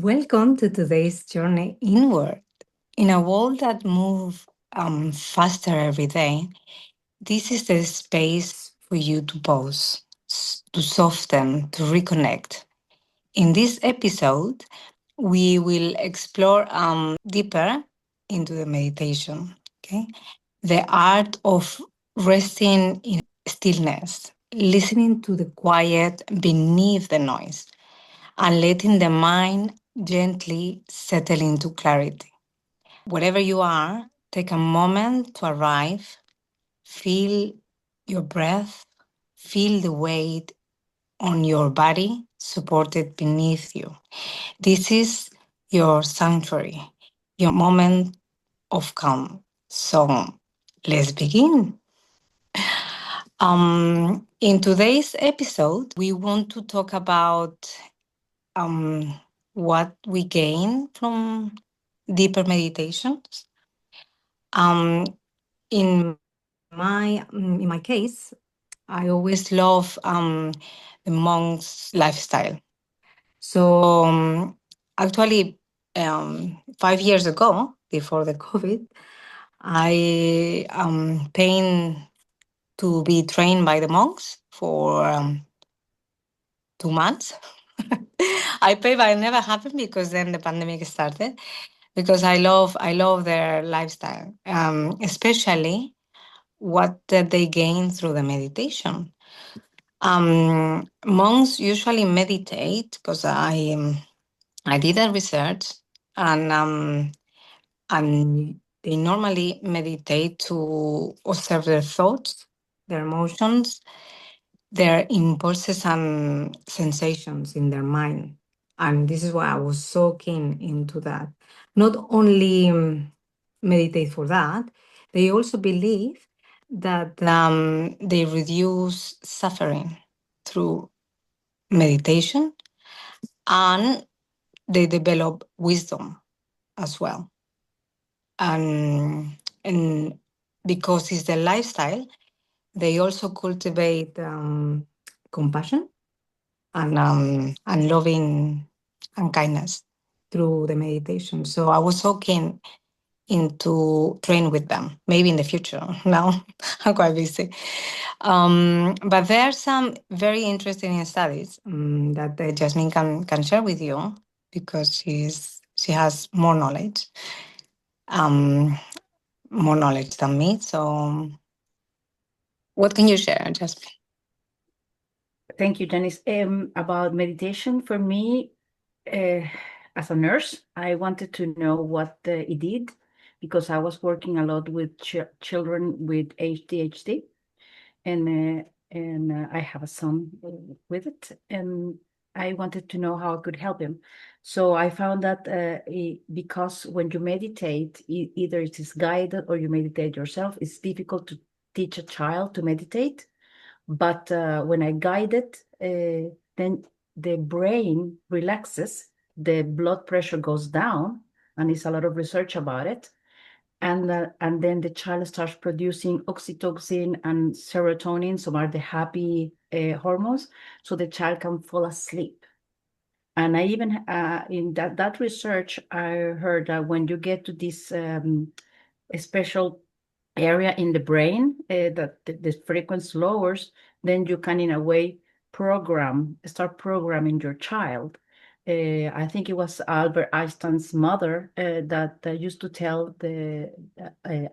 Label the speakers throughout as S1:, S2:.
S1: Welcome to today's journey inward. In a world that moves faster every day, this is the space for you to pause, to soften, to reconnect. In this episode, we will explore deeper into the meditation, okay? The art of resting in stillness, listening to the quiet beneath the noise and letting the mind gently settle into clarity. Wherever you are, take a moment to arrive, feel your breath, feel the weight on your body supported beneath you. This is your sanctuary, your moment of calm. So let's begin. In today's episode, we want to talk about um, what we gain from deeper meditations. Um, in my case, I always love the monk's lifestyle. So actually, 5 years ago, before the COVID, I paid to be trained by the monks for 2 months. I paid, but it never happened because then the pandemic started. Because I love their lifestyle, especially what that they gain through the meditation. Monks usually meditate because I did a research, and and they normally meditate to observe their thoughts, their emotions, their impulses and sensations in their mind. And this is why I was so keen into that. Not only meditate for that, they also believe that they reduce suffering through meditation, and they develop wisdom as well. And because it's their lifestyle, they also cultivate compassion and loving and kindness through the meditation. So I was so keen into train with them. Maybe in the future. Now I'm quite busy. But there are some very interesting studies that Jasmine can share with you because she has um, more knowledge than me. So what can you share, Jasmine?
S2: Thank you, Janice. About meditation, for me, uh, as a nurse, I wanted to know what it did because I was working a lot with children with ADHD, and I have a son with it, and I wanted to know how I could help him. So I found that because when you meditate, either it is guided or you meditate yourself, it's difficult to teach a child to meditate. But when I guide it, then the brain relaxes, the blood pressure goes down, and there's a lot of research about it. And then the child starts producing oxytocin and serotonin, so are the happy hormones, so the child can fall asleep. And I even in that research, I heard that when you get to this special area in the brain that the frequency lowers, then you can, in a way, start programming your child. I think it was Albert Einstein's mother that used to tell the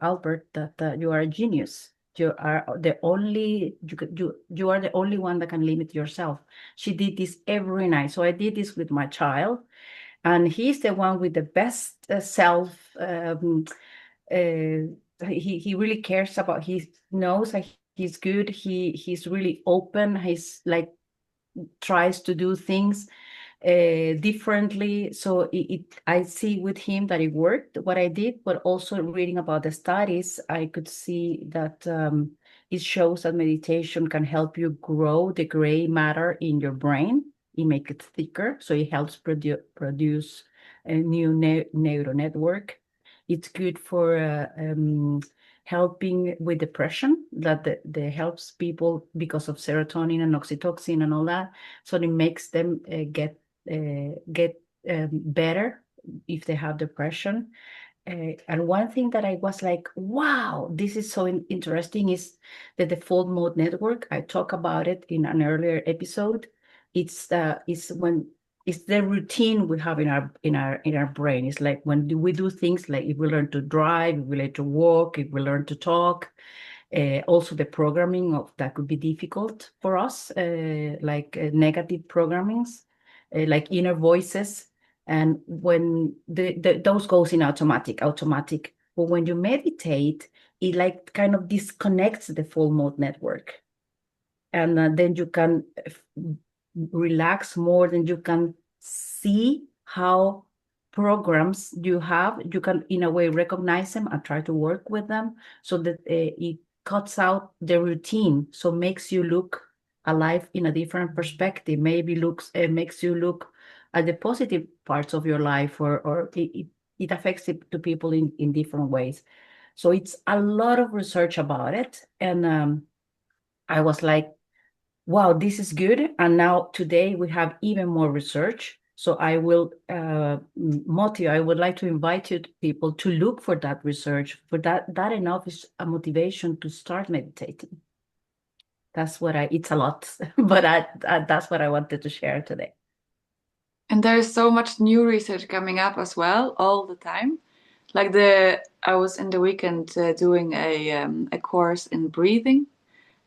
S2: Albert that you are a genius. You are the only you are the only one that can limit yourself. She did this every night. So I did this with my child, and he's the one with the best self. He really cares about. He knows that he's good. He's really open. He's like tries to do things differently. So I see with him that it worked what I did, but also reading about the studies, I could see that it shows that meditation can help you grow the gray matter in your brain. It makes it thicker, so it helps produce a new neural network. It's good for helping with depression, that the helps people because of serotonin and oxytocin and all that. So it makes them get better if they have depression. And one thing that I was like, wow, this is so interesting is the default mode network. I talk about it in an earlier episode. It's when it's the routine we have in our brain. It's like when we do things like if we learn to drive, if we learn to walk, if we learn to talk. Also, the programming of that could be difficult for us, like negative programmings, like inner voices. And when those goes in automatic. But when you meditate, it like kind of disconnects the full mode network. And then you can relax more, then you can see how programs you have, you can in a way recognize them and try to work with them so that it cuts out the routine, so makes you look alive in a different perspective, maybe makes you look at the positive parts of your life, or it affects it to people in different ways. So it's a lot of research about it. And I was like, wow, this is good. And now today we have even more research. So I will motivate, I would like to invite you people to look for that research. For that enough is a motivation to start meditating. That's what it's a lot, but that's what I wanted to share today.
S3: And there's so much new research coming up as well all the time. Like I was in the weekend doing a course in breathing,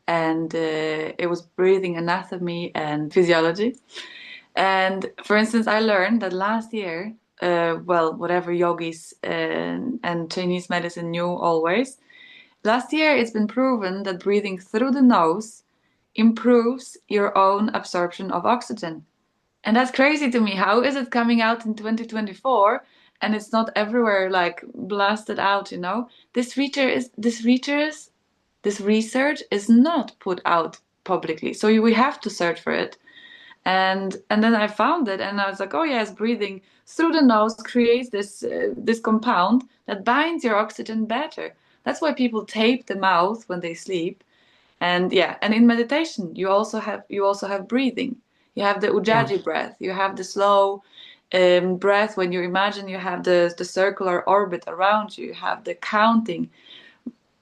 S3: and it was breathing anatomy and physiology. And for instance, I learned that last year, well, whatever yogis and Chinese medicine knew always, last year it's been proven that breathing through the nose improves your own absorption of oxygen. And that's crazy to me. How is it coming out in 2024 and it's not everywhere like blasted out, you know? This research is not put out publicly. So we have to search for it. And then I found it and I was like, oh yes, breathing through the nose creates this compound that binds your oxygen better. That's why people tape the mouth when they sleep. And yeah, and in meditation you also have breathing. You have the Ujjayi breath. You have the slow breath when you imagine you have the circular orbit around you. You have the counting.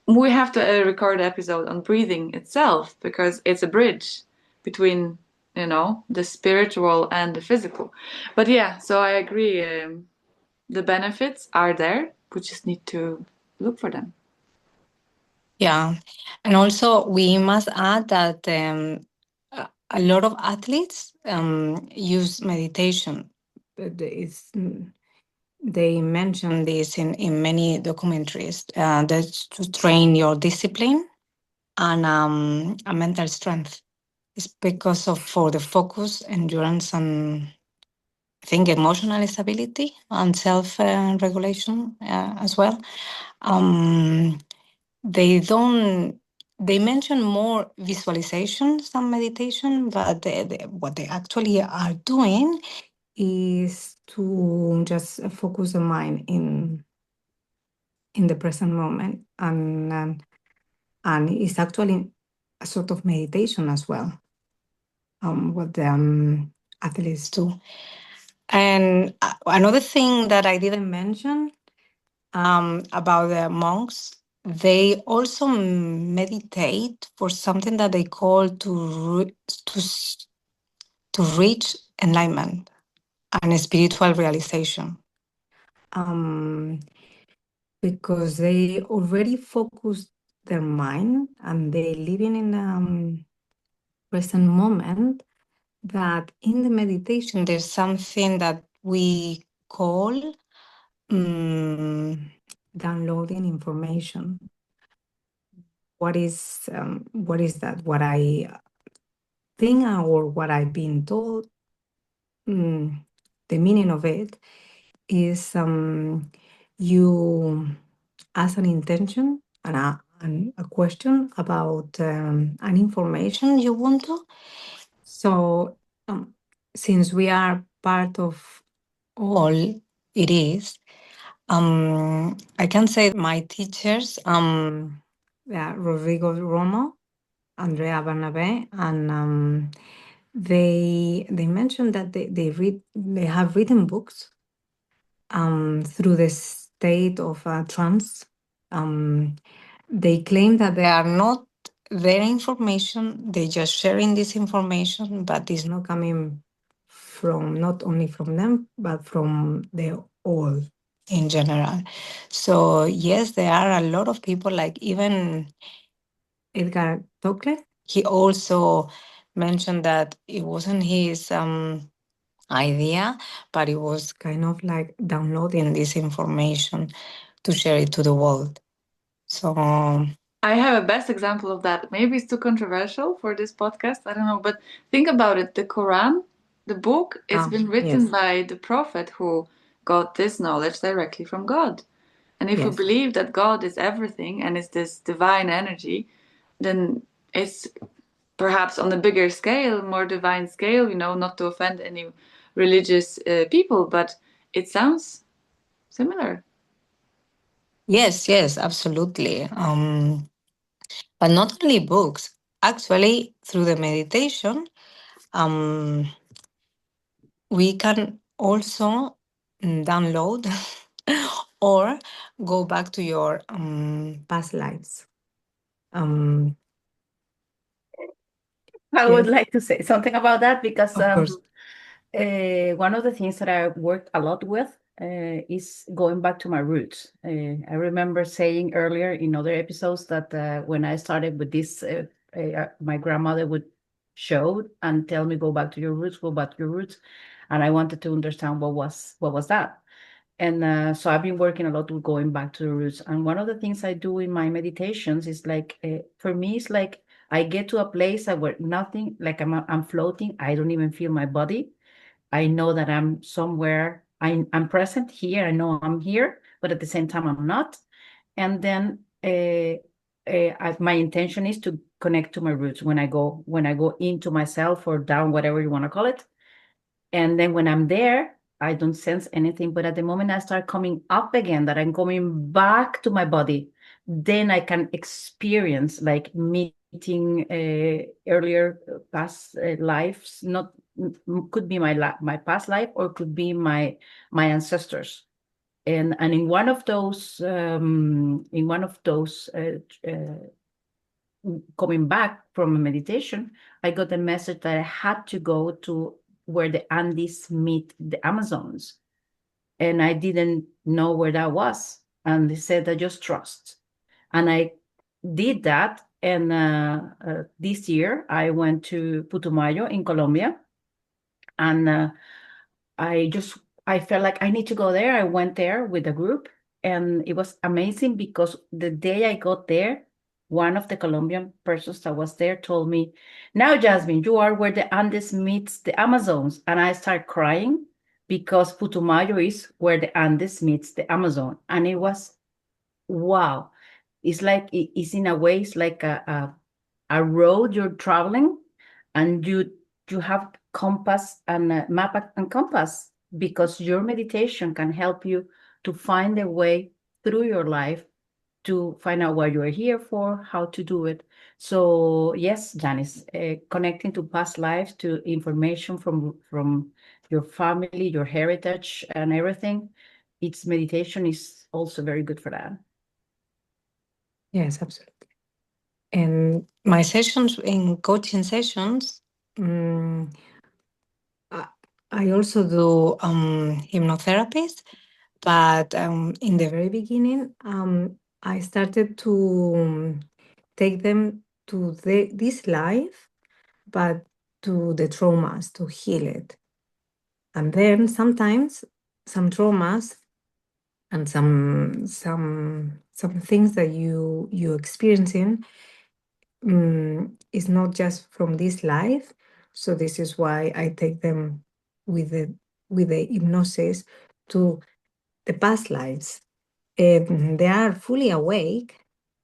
S3: We have to record an episode on breathing itself because it's a bridge between, you know, the spiritual and the physical. But yeah, so I agree. The benefits are there. We just need to look for them.
S1: Yeah. And also, we must add that a lot of athletes use meditation. They mention this in many documentaries. That's to train your discipline and a mental strength. It's because of for the focus, endurance, and I think emotional stability and self regulation as well. Um, they don't. They mention more visualizations than meditation, but what they actually are doing is to just focus the mind in the present moment, and it's actually a sort of meditation as well. What the athletes do. And another thing that I didn't mention about the monks, they also meditate for something that they call to reach enlightenment and spiritual realization. Because they already focused their mind and they living in present moment, that in the meditation there's something that we call downloading information. What is that? What I think or what I've been told, the meaning of it is you ask an intention and a question about an information you want to. So since we are part of all it is, I can say my teachers, Rodrigo Romo, Andrea Barnabé, and they mentioned that they have written books through the state of trance. They claim that they are not their information; they just sharing this information, but it's not coming from not only from them but from the all in general. So yes, there are a lot of people, like even Edgar Tolle. He also mentioned that it wasn't his idea, but it was kind of like downloading this information to share it to the world. So
S3: I have a best example of that. Maybe it's too controversial for this podcast. I don't know, but think about it. The Quran, the book, it's been written
S1: yes,
S3: by the prophet who got this knowledge directly from God. And if we
S1: yes,
S3: believe that God is everything and is this divine energy, then it's perhaps on a bigger scale, more divine scale, not to offend any religious people, but it sounds similar.
S1: yes, absolutely. But not only books. Actually, through the meditation, um, we can also download or go back to your past lives. Um,
S2: I would
S1: yes,
S2: like to say something about that because
S1: of course.
S2: one of the things that I worked a lot with is going back to my roots. I remember saying earlier in other episodes that when I started with this, my grandmother would show and tell me, "Go back to your roots, go back to your roots," and I wanted to understand what was that. And so I've been working a lot with going back to the roots. And one of the things I do in my meditations is like, for me, it's like I get to a place where nothing, like I'm floating. I don't even feel my body. I know that I'm somewhere. I'm present here. I know I'm here, but at the same time, I'm not. And then my intention is to connect to my roots when I go into myself or down, whatever you want to call it. And then when I'm there, I don't sense anything. But at the moment I start coming up again, that I'm coming back to my body, then I can experience like meeting earlier past lives. Not could be my past life, or could be my ancestors. And in one of those coming back from a meditation, I got a message that I had to go to where the Andes meet the Amazons. And I didn't know where that was. And they said, I just trust. And I did that. And this year I went to Putumayo in Colombia. And I felt like I need to go there. I went there with a group, and it was amazing because the day I got there, one of the Colombian persons that was there told me, "Now, Jasmine, you are where the Andes meets the Amazons." And I started crying because Putumayo is where the Andes meets the Amazon. And it was, wow. It's like, it's in a way, it's like a road you're traveling, and you have compass and map and compass, because your meditation can help you to find a way through your life, to find out what you are here for, how to do it. So yes, Janice, connecting to past lives, to information from your family, your heritage, and everything, its meditation is also very good for that.
S1: Yes, absolutely. And my sessions, in coaching sessions, I also do hypnotherapies, but in the very beginning, I started to take them to this life, but to the traumas, to heal it. And then sometimes some traumas and some things that you experiencing is not just from this life. So this is why I take them with the hypnosis to the past lives. They are fully awake,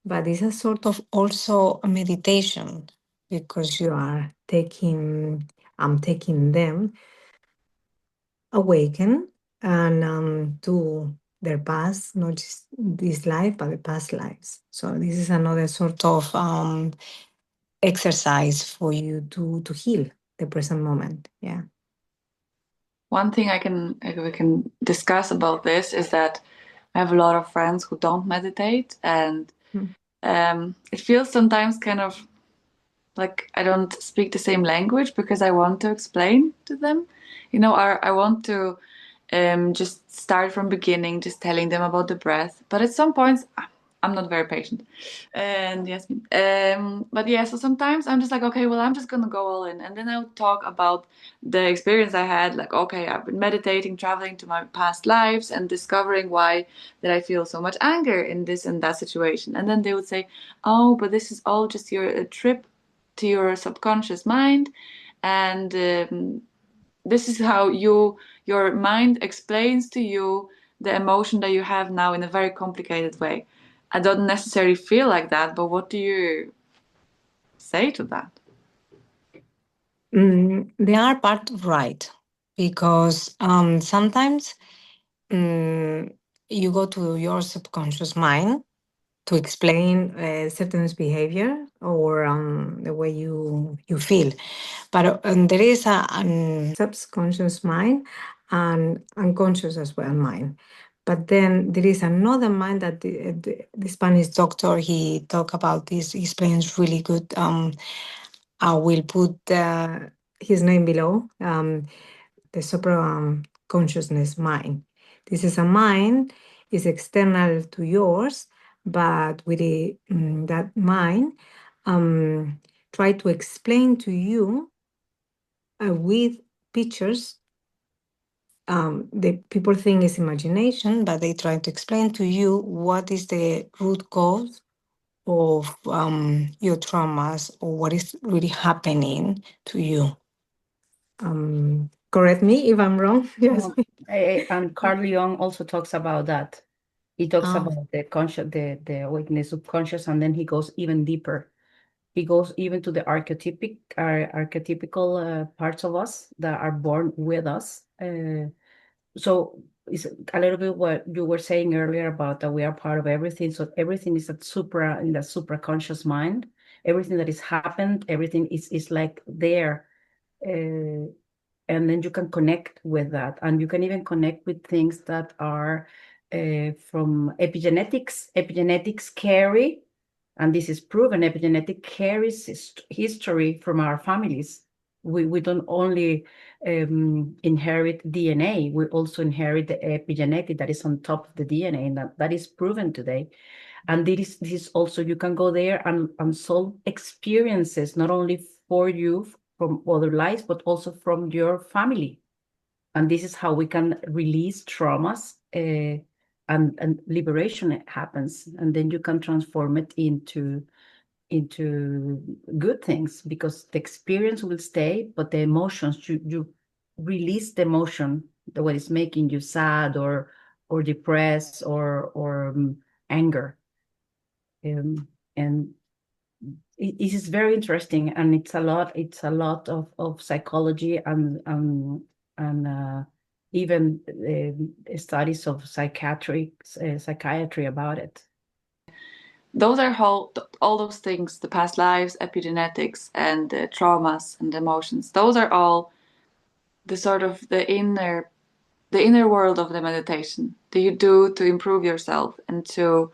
S1: but it's a sort of also a meditation, because I'm taking them awaken and to their past, not just this life, but the past lives. So this is another sort of exercise for you to heal. the present moment. Yeah.
S3: One thing we can discuss about this is that I have a lot of friends who don't meditate, and it feels sometimes kind of like I don't speak the same language because I want to explain to them. I want to just start from beginning, just telling them about the breath. But at some points, I'm not very patient. And yes, but yeah, so sometimes I'm just like, okay, well, I'm just gonna go all in, and then I'll talk about the experience I had. Like, okay, I've been meditating, traveling to my past lives, and discovering why did I feel so much anger in this and that situation. And then they would say, oh, but this is all just your trip to your subconscious mind, and this is how your mind explains to you the emotion that you have now in a very complicated way. I don't necessarily feel like that, but what do you say to that?
S1: They are part of right, because sometimes you go to your subconscious mind to explain certain behavior or the way you feel. But there is a subconscious mind and unconscious as well mind. But then there is another mind that the Spanish doctor, he talked about this, he explains really good. I will put his name below, the supra consciousness mind. This is a mind, is external to yours, but with that mind, try to explain to you with pictures. The people think it's imagination, but they try to explain to you what is the root cause of your traumas or what is really happening to you. Correct me if I'm wrong. Yes.
S2: And Carl Jung also talks about that. He talks
S1: Oh.
S2: about the conscious, the awakeness, subconscious, and then he goes even deeper. He goes even to the archetypical parts of us that are born with us. So it's a little bit what you were saying earlier about that we are part of everything. So everything is in the supra conscious mind. Everything that has happened, everything is like there. And then you can connect with that. And you can even connect with things that are from epigenetics. Epigenetics carry, and this is proven, epigenetic carries history from our families. We don't only inherit DNA, we also inherit the epigenetic that is on top of the DNA, and that is proven today. And this is also, you can go there and solve experiences, not only for you from other lives, but also from your family. And this is how we can release traumas and liberation happens. And then you can transform it into good things, because the experience will stay, but the emotions, you release the emotion, the what is making you sad or depressed or anger. And it is very interesting, and it's a lot of psychology and even studies of psychiatry about it.
S3: Those are all those things, the past lives, epigenetics, and the traumas and emotions. Those are all the sort of the inner world of the meditation that you do to improve yourself and to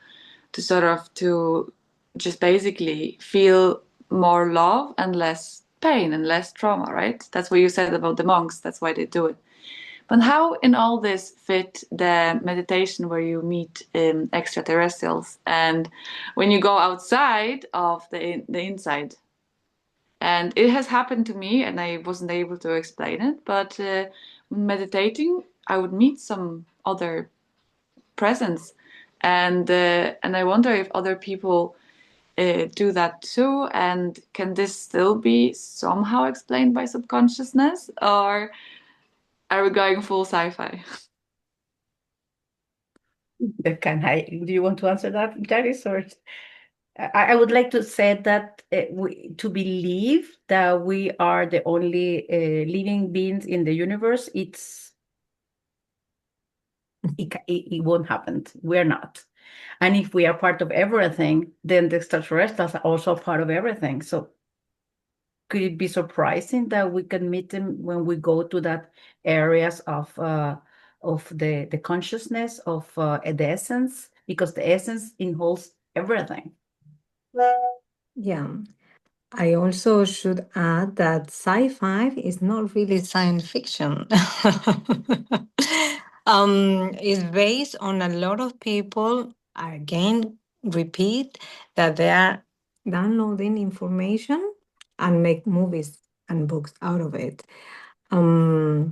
S3: just basically feel more love and less pain and less trauma, right? That's what you said about the monks. That's why they do it. But how in all this fit the meditation where you meet extraterrestrials and when you go outside of the inside? And it has happened to me, and I wasn't able to explain it. But meditating, I would meet some other presence, and I wonder if other people do that too. And can this still be somehow explained by subconsciousness, or are we going full sci-fi?
S2: Do you want to answer that, Janice, or? I would like to say that to believe that we are the only living beings in the universe, it won't happen. We're not. And if we are part of everything, then the extraterrestrials are also part of everything. So could it be surprising that we can meet them when we go to that areas of the consciousness of the essence, because the essence involves everything.
S1: Yeah. I also should add that sci-fi is not really science fiction. It's based on a lot of people, again, repeat, that they are downloading information and make movies and books out of it. But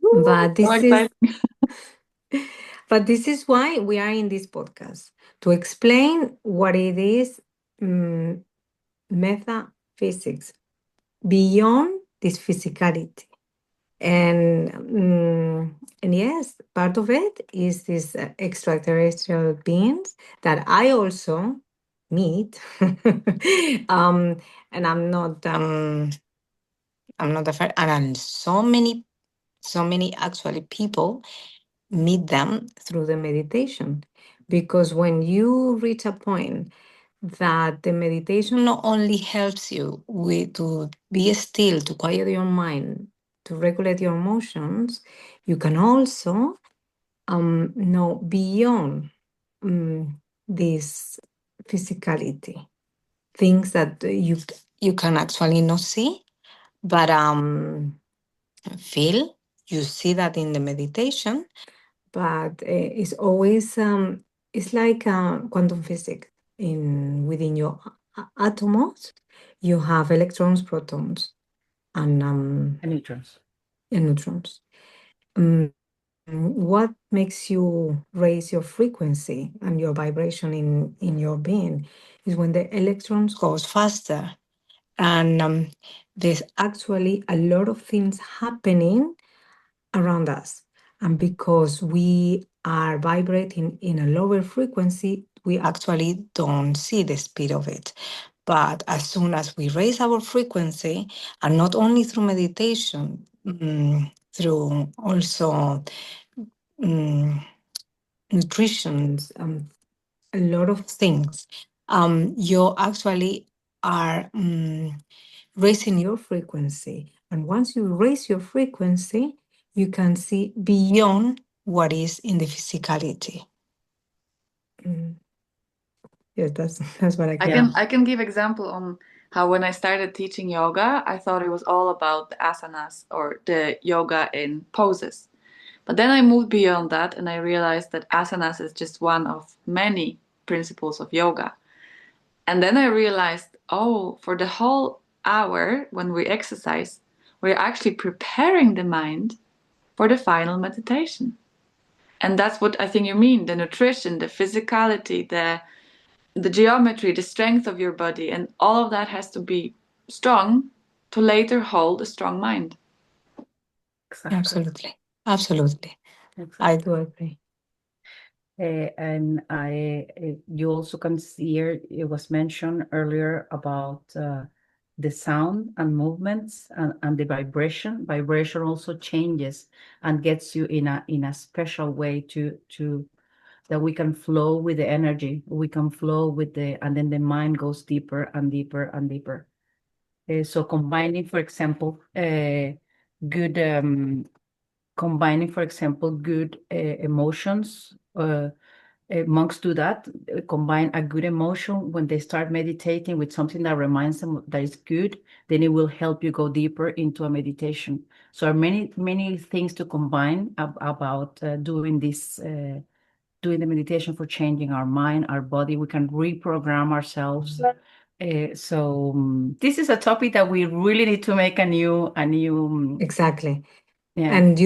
S3: So
S1: this is
S3: exciting.
S1: but this is why we are in this podcast, to explain what it is, metaphysics, beyond this physicality. And yes, part of it is this extraterrestrial beings that I also meet. And I'm not the first, and so many actually people meet them through the meditation. Because when you reach a point that the meditation not only helps you with to be still, to quiet your mind, to regulate your emotions, you can also know beyond this physicality, things that you can actually not see, but feel. You see that in the meditation, but it's always it's like quantum physics. In within your atomos, you have electrons, protons, and
S2: And neutrons.
S1: neutrons. What makes you raise your frequency and your vibration in your being is when the electrons goes faster, and there's actually a lot of things happening around us. And because we are vibrating in a lower frequency, we actually don't see the speed of it. But as soon as we raise our frequency, and not only through meditation, through also nutrition, a lot of things, you actually are raising your frequency. And once you raise your frequency, you can see beyond what is in the physicality. Yes, that's what I can.
S3: I can give example on how when I started teaching yoga, I thought it was all about the asanas or the yoga in poses. But then I moved beyond that and I realized that asanas is just one of many principles of yoga. And then I realized, oh, for the whole hour when we exercise, we're actually preparing the mind for the final meditation. And that's what I think you mean, the nutrition, the physicality, the geometry, the strength of your body, and all of that has to be strong to later hold a strong mind.
S2: Exactly.
S1: Absolutely. Absolutely. I do agree.
S2: And you also can see here, it was mentioned earlier about the sound and movements and the vibration. Vibration also changes and gets you in a special way to that we can flow with the energy. We can flow with and then the mind goes deeper and deeper and deeper. So combining, for example, good combining, for example, good emotions. Monks do that, combine a good emotion when they start meditating with something that reminds them that is good, then it will help you go deeper into a meditation. So there are many things to combine about doing this, doing the meditation for changing our mind, our body. We can reprogram ourselves. So this is a topic that we really need to make a new
S1: Exactly.
S2: yeah.
S1: And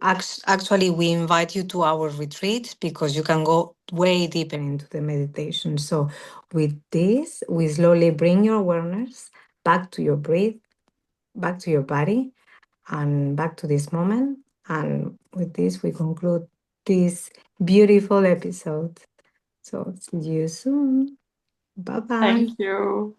S1: actually, we invite you to our retreat because you can go way deeper into the meditation. So with this, we slowly bring your awareness back to your breath, back to your body, and back to this moment. And with this, we conclude this beautiful episode. So see you soon. Bye-bye.
S3: Thank you.